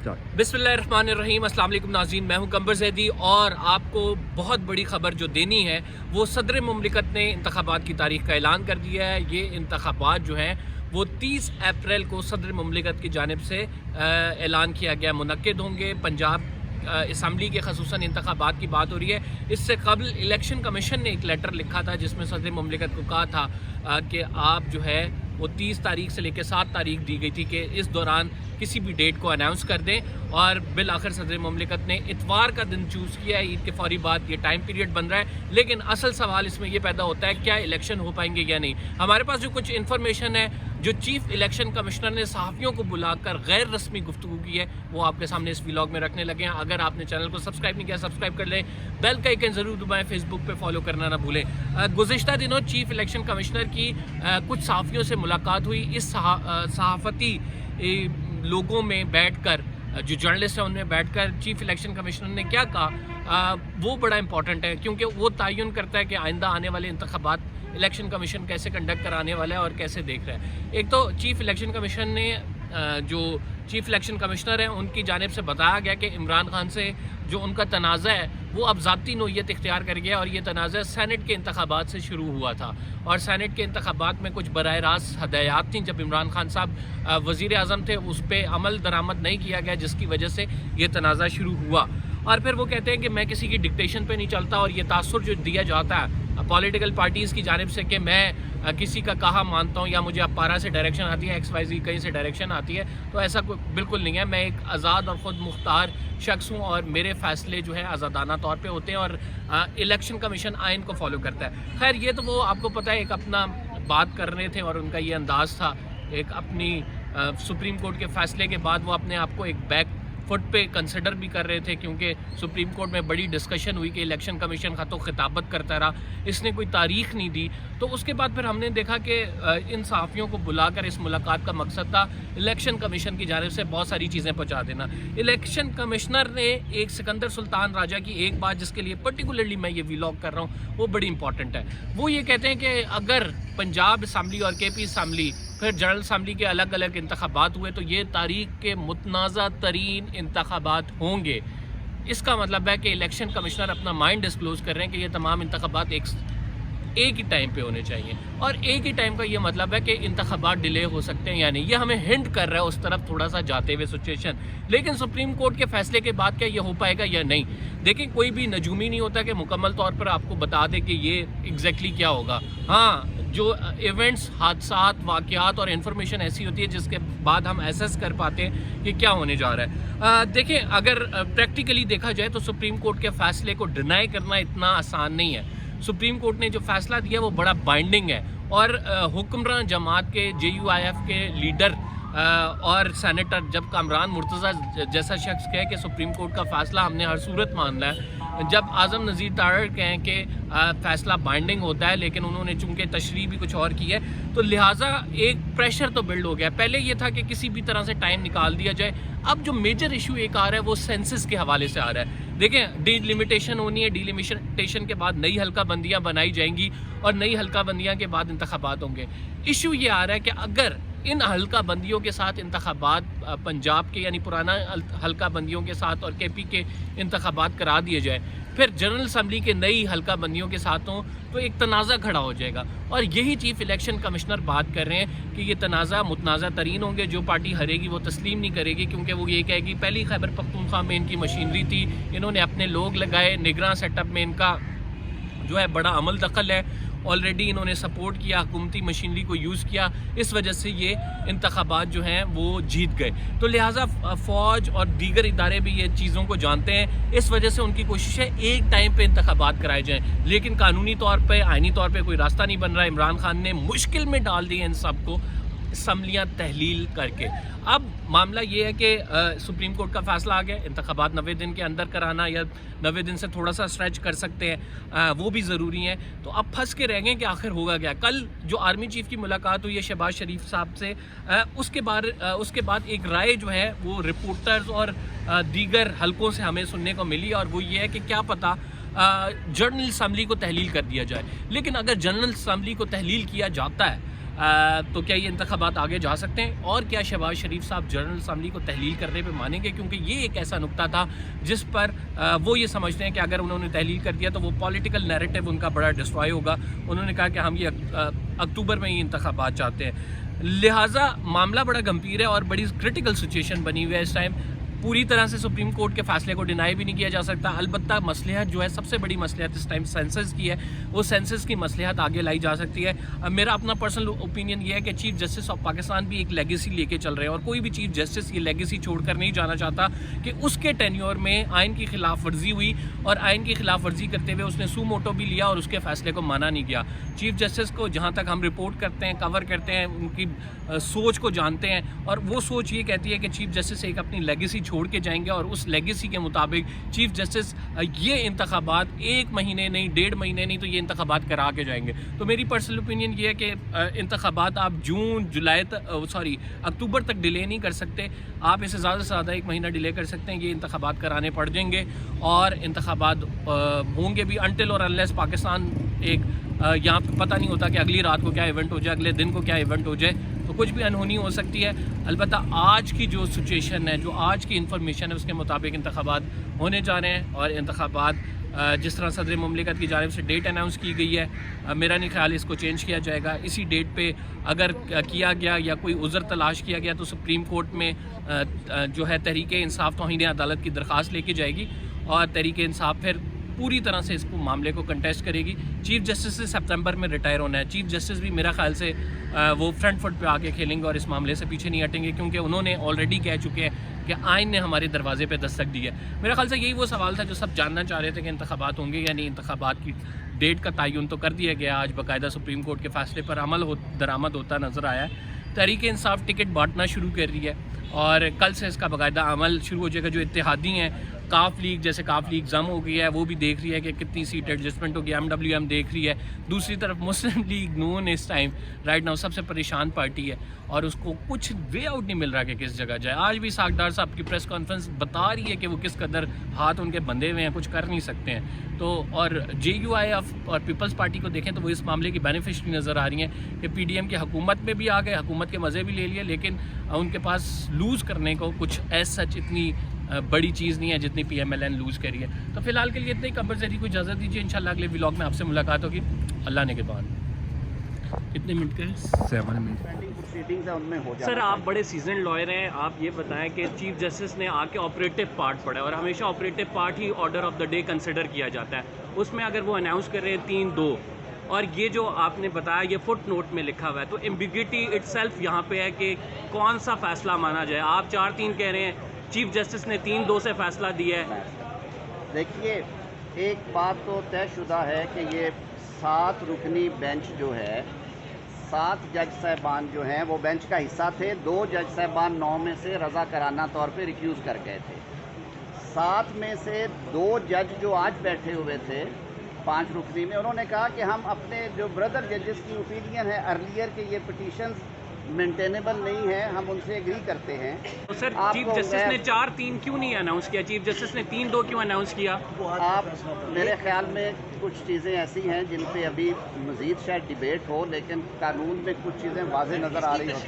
बिस्मिल्लाहिर्रहमानिर्रहीम, अस्सलाम वालेकुम नाज़रीन। मैं हूं कंबर ज़ैदी और आपको बहुत बड़ी ख़बर जो देनी है वो सदर मुमलिकत ने इंतख़ाबात की तारीख़ का ऐलान कर दिया है। ये इंतख़ाबात जो हैं वो 30 अप्रैल को सदर मुमलिकत की जानिब से ऐलान किया गया मुनक्किद होंगे। पंजाब असम्बली के खसूसन इंतख़ाबात की बात हो रही है। इससे कबल इलेक्शन कमीशन ने एक लेटर लिखा था जिसमें सदर मुमलिकत को कहा था कि आप जो है वो 30 तारीख से लेकर 7 तारीख दी गई थी कि इस दौरान किसी भी डेट को अनाउंस कर दें, और बिल आखिर सदर मुमलिकत ने इतवार का दिन चूज़ किया है। ईद के फौरी बाद ये टाइम पीरियड बन रहा है, लेकिन असल सवाल इसमें यह पैदा होता है क्या इलेक्शन हो पाएंगे या नहीं। हमारे पास जो कुछ इन्फॉर्मेशन है, जो चीफ इलेक्शन कमिश्नर ने सहाफ़ियों को बुलाकर गैर रस्मी गुफ्तगू की है, वो आपके सामने इस व्लॉग में रखने लगे हैं। अगर आपने चैनल को सब्सक्राइब नहीं किया, सब्सक्राइब कर लें, बेल का आइकन ज़रूर दबाएं, फेसबुक पे फॉलो करना ना भूलें। गुज़िश्ता दिनों चीफ इलेक्शन कमिश्नर की कुछ सहाफ़ियों से मुलाकात हुई। इस सहाफ़ती लोगों में बैठकर, जो जर्नलिस्ट हैं उनमें बैठकर चीफ इलेक्शन कमिश्नर ने क्या कहा वो बड़ा इंपॉर्टेंट है, क्योंकि वो तयन करता है कि आइंदा आने वाले इंतखाबात इलेक्शन कमीशन कैसे कंडक्ट कराने वाला है और कैसे देख रहा है। एक तो चीफ इलेक्शन कमीशन ने जो चीफ इलेक्शन कमिश्नर हैं उनकी जानिब से बताया गया कि इमरान खान से जो उनका तनाज़ा है वो अब ज़ाती नोयत इख्तियार कर गया, और ये तनाज़ा सैनेट के इंतखाबात से शुरू हुआ था, और सैनेट के इंतखाबात में कुछ बराह रास्त हदायत थी जब इमरान खान साहब वज़ीर आज़म थे, उस पर अमल दरामद नहीं किया गया, जिसकी वजह से ये तनाज़ा शुरू हुआ। और फिर वो कहते हैं कि मैं किसी की डिक्टेशन पे नहीं चलता, और ये तासुर जो दिया जाता है पॉलिटिकल पार्टीज़ की जानिब से कि मैं किसी का कहा मानता हूँ या मुझे अपारा से डायरेक्शन आती है, XYZ कहीं से डायरेक्शन आती है, तो ऐसा कोई बिल्कुल नहीं है। मैं एक आज़ाद और ख़ुद मुख्तार शख्स हूँ और मेरे फ़ैसले जो है आज़ादाना तौर पे होते हैं, और इलेक्शन कमीशन आइन को फॉलो करता है। खैर, ये तो वो आपको पता है एक अपना बात कर रहे थे, और उनका ये अंदाज़ था एक अपनी सुप्रीम कोर्ट के फ़ैसले के बाद वो अपने आप को एक बैक फुट पे कंसिडर भी कर रहे थे, क्योंकि सुप्रीम कोर्ट में बड़ी डिस्कशन हुई कि इलेक्शन कमीशन ख़तो खिताबत करता रहा, इसने कोई तारीख़ नहीं दी। तो उसके बाद फिर हमने देखा कि इन सहाफ़ियों को बुलाकर इस मुलाकात का मकसद था इलेक्शन कमीशन की जानिब से बहुत सारी चीज़ें पहुँचा देना। इलेक्शन कमिश्नर ने एक सिकंदर सुल्तान राजा की एक बात, जिसके लिए पर्टिकुलरली मैं ये व्लॉग कर रहा हूँ, वो बड़ी इंपॉर्टेंट है। वो ये कहते हैं कि अगर पंजाब असम्बली और KP असम्बली फिर जनरल असम्बली के अलग अलग इंतखाबात हुए तो ये तारीख के मुतनाज़ा तरीन इंतखाबात होंगे। इसका मतलब है कि इलेक्शन कमिश्नर अपना माइंड डिस्क्लोज़ कर रहे हैं कि ये तमाम इंतखाबात एक ही टाइम पे होने चाहिए, और एक ही टाइम का ये मतलब है कि इंतखाबात डिले हो सकते हैं, यानी ये हमें हिंट कर रहा है उस तरफ थोड़ा सा जाते हुए सिचुएशन। लेकिन सुप्रीम कोर्ट के फैसले के बाद क्या ये हो पाएगा या नहीं, देखिए कोई भी नजूमी नहीं होता कि मुकम्मल तौर पर आपको बता दे कि ये एग्जैक्टली क्या होगा। हाँ, जो इवेंट्स, हादसात, वाक़यात और इन्फॉर्मेशन ऐसी होती है जिसके बाद हम एसेस कर पाते हैं कि क्या होने जा रहा है। देखिए, अगर प्रैक्टिकली देखा जाए तो सुप्रीम कोर्ट के फ़ैसले को डिनाई करना इतना आसान नहीं है। सुप्रीम कोर्ट ने जो फ़ैसला दिया वो बड़ा बाइंडिंग है, और हुक्मरान जमात के JUIF के लीडर और सेनेटर जब कामरान मुर्तज़ा जैसा शख्स कहे कि सुप्रीम कोर्ट का फ़ैसला हमने हर सूरत मानना है, जब आज़म नज़ीर तारड़ कहें कि फ़ैसला बाइंडिंग होता है, लेकिन उन्होंने चूँकि तशरीह भी कुछ और की है, तो लिहाजा एक प्रेशर तो बिल्ड हो गया। पहले ये था कि किसी भी तरह से टाइम निकाल दिया जाए, अब जो मेजर इशू एक आ रहा है वो सेंसस के हवाले से आ रहा है। देखें, डिलिमिटेशन होनी है, डिलिमिटेशन के बाद नई हल्का बंदियाँ बनाई जाएंगी, और नई हल्का बंदियाँ के बाद इंतखाबात होंगे। इशू ये आ रहा है कि अगर इन हल्का बंदियों के साथ इंतखाबात पंजाब के यानी पुराना हल्का बंदियों के साथ और KP के इंतखाबात करा दिए जाए, फिर जनरल असम्बली के नई हल्का बंदियों के साथ हों, तो एक तनाज़ा खड़ा हो जाएगा। और यही चीफ इलेक्शन कमिश्नर बात कर रहे हैं कि ये तनाज़ा मुतनाज़ा तरीन होंगे। जो पार्टी हारेगी वो तस्लीम नहीं करेगी, क्योंकि वो ये कहेगी पहली खैबर पख्तूनख्वा में इनकी मशीनरी थी, इन्होंने अपने लोग लगाए, निगरान सेटअप में इनका जो है बड़ा अमल दखल है, ऑलरेडी इन्होंने सपोर्ट किया, हुकूमती मशीनरी को यूज़ किया, इस वजह से ये इंतखाबात जो हैं वो जीत गए। तो लिहाजा फ़ौज और दीगर इदारे भी ये चीज़ों को जानते हैं, इस वजह से उनकी कोशिश है एक टाइम पे इंतखाबात कराए जाएँ, लेकिन कानूनी तौर पे, आइनी तौर पे कोई रास्ता नहीं बन रहा। इमरान खान ने मुश्किल में डाल दिए इन सब को असम्बलियाँ तहलील करके। अब मामला ये है कि सुप्रीम कोर्ट का फ़ैसला आ गया, इंतखाबात 90 दिन के अंदर कराना या 90 दिन से थोड़ा सा स्ट्रेच कर सकते हैं, वो भी ज़रूरी है। तो अब फंस के रह गए कि आखिर होगा क्या। कल जो आर्मी चीफ़ की मुलाकात हुई है शहबाज शरीफ साहब से, उसके बाद एक राय जो है वो रिपोर्टर्स और दीगर हलकों से हमें सुनने को मिली, और वो ये है कि क्या पता जनरल असम्बली को तहलील कर दिया जाए। लेकिन अगर जनरल असम्बली को तहलील किया जाता है तो क्या ये इंतखाबात आगे जा सकते हैं, और क्या शहबाज शरीफ साहब जनरल असम्बली को तहलील करने पे मानेंगे, क्योंकि ये एक ऐसा नुक्ता था जिस पर वो ये समझते हैं कि अगर उन्होंने तहलील कर दिया तो वो पॉलिटिकल नैरेटिव उनका बड़ा डिस्ट्रॉय होगा। उन्होंने कहा कि हम ये अक्टूबर में ही इंतखाबात चाहते हैं, लिहाजा मामला बड़ा गंभीर है और बड़ी क्रिटिकल सिचुएशन बनी हुई है इस टाइम। पूरी तरह से सुप्रीम कोर्ट के फैसले को डिनाई भी नहीं किया जा सकता। अलबत्ता मसलहत जो है, सबसे बड़ी मसलहत इस टाइम सेंसस की है, वो सेंसस की मसलहत आगे लाई जा सकती है। मेरा अपना पर्सनल ओपिनियन ये है कि चीफ जस्टिस ऑफ पाकिस्तान भी एक लेगेसी लेके चल रहे हैं, और कोई भी चीफ जस्टिस ये लेगेसी छोड़कर नहीं जाना चाहता कि उसके टेन्योर में आइन की खिलाफ वर्जी हुई, और आइन की खिलाफ वर्जी करते हुए उसने सू मोटो भी लिया और उसके फैसले को माना नहीं गया। चीफ जस्टिस को जहाँ तक हम रिपोर्ट करते हैं, कवर करते हैं, उनकी सोच को जानते हैं, और वो सोच ये कहती है कि चीफ जस्टिस एक अपनी लेगेसी छोड़ के जाएंगे, और उस लेगेसी के मुताबिक चीफ जस्टिस ये इंतखाबात 1 महीने नहीं, 1.5 महीने नहीं, तो ये इंतखाबात करा के जाएंगे। तो मेरी पर्सनल ओपिनियन ये है कि इंतखाबात आप अक्टूबर तक डिले नहीं कर सकते। आप इसे ज़्यादा से ज़्यादा 1 महीना डिले कर सकते हैं। ये इंतखाबात कराने पड़ जाएंगे, और इंतखाबात होंगे भी अनटिल और अनलेस पाकिस्तान एक यहाँ पे पता नहीं होता कि अगली रात को क्या इवेंट हो जाए, अगले दिन को क्या इवेंट हो जाए, तो कुछ भी अनहोनी हो सकती है। अलबत्ता आज की जो सिचुएशन है, जो आज की इन्फॉर्मेशन है, उसके मुताबिक इंतखाबात होने जा रहे हैं। और इंतखाबात जिस तरह सदर मुमलिकत की जानिब से डेट अनाउंस की गई है, मेरा नहीं ख्याल इसको चेंज किया जाएगा। इसी डेट पे अगर किया गया या कोई उज़र तलाश किया गया तो सुप्रीम कोर्ट में जो है तहरीक इंसाफ तौहीन अदालत की दरख्वास्त लेके जाएगी, और तहरीक इंसाफ फिर पूरी तरह से इसको मामले को कंटेस्ट करेगी। चीफ जस्टिस से सितंबर में रिटायर होना है। चीफ जस्टिस भी मेरा ख्याल से वो फ्रंट फुट पे आके खेलेंगे और इस मामले से पीछे नहीं हटेंगे, क्योंकि उन्होंने ऑलरेडी कह चुके हैं कि आइन ने हमारे दरवाजे पे दस्तक दी है। मेरा ख्याल से यही वो सवाल था जो सब जानना चाह रहे थे कि इंतखाबात होंगे या नहीं। इंतखाबात की डेट का तयन तो कर दिया गया, आज बाकायदा सुप्रीम कोर्ट के फैसले पर दरामद होता नज़र आया है। तहरीक इंसाफ टिकट बांटना शुरू कर रही है, और कल से इसका बाकायदा अमल शुरू हो जाएगा। जो इत्तेहादी हैं, काफ लीग जैसे काफ लीग जम हो गई है, वो भी देख रही है कि कितनी सीट एडजस्टमेंट होगी। MWM देख रही है। दूसरी तरफ मुस्लिम लीग नून इस टाइम राइट नाउ सबसे परेशान पार्टी है, और उसको कुछ वे आउट नहीं मिल रहा कि किस जगह जाए। आज भी सागदार साहब की प्रेस कॉन्फ्रेंस बता रही है कि वो किस कदर हाथ उनके बंधे हुए हैं, कुछ कर नहीं सकते हैं। तो और JUI और पीपल्स पार्टी को देखें तो वो इस मामले की बेनिफिशरी नज़र आ रही हैं कि PDM की हुकूमत में भी आ गए, हुकूमत के मज़े भी ले लिए, लेकिन उनके पास लूज़ करने को कुछ एज सच इतनी बड़ी चीज़ नहीं है जितनी PMLN लूज़ करी है। तो फिलहाल के लिए इतनी कंबर ज़री को इजाज़त दीजिए। इंशाल्लाह अगले व्लॉग में आपसे मुलाकात होगी, अल्लाह ने के बाद। कितने मिनट का है? 7 मिनट। सर, आप बड़े सीजन लॉयर हैं, आप ये बताएं कि चीफ जस्टिस ने आके ऑपरेटिव पार्ट पढ़ा है, और हमेशा operative part he order of the day consider किया जाता है। उसमें अगर वो अनाउंस कर रहे हैं 3-2, और ये जो आपने बताया ये फुट नोट में लिखा हुआ है, तो एम्बिग्यूटी इटसेल्फ यहाँ पे है कि कौन सा फैसला माना जाए। आप 4-3 कह रहे हैं, चीफ जस्टिस ने 3-2 से फैसला दिया है। देखिए, एक बात तो तयशुदा है कि ये 7 रुकनी बेंच जो है, 7 जज साहबान जो हैं वो बेंच का हिस्सा थे। 2 जज साहबान 9 में से रज़ा कराना तौर पे रिक्यूज़ कर गए थे। 7 में से 2 जज जो आज बैठे हुए थे 5 रुकनी में, उन्होंने कहा कि हम अपने जो ब्रदर जजेस की ओपिनियन है अर्लियर के ये पिटीशंस मेंटेनेबल नहीं है, हम उनसे एग्री करते हैं। तो सर, चीफ जस्टिस ने 4-3 क्यों नहीं अनाउंस किया? चीफ जस्टिस ने 3-2 क्यों अनाउंस किया? आप मेरे ख्याल में कुछ चीज़ें ऐसी हैं जिन पे अभी मज़ीद शायद डिबेट हो, लेकिन कानून में कुछ चीज़ें वाज़ेह नज़र आ रही होती हैं।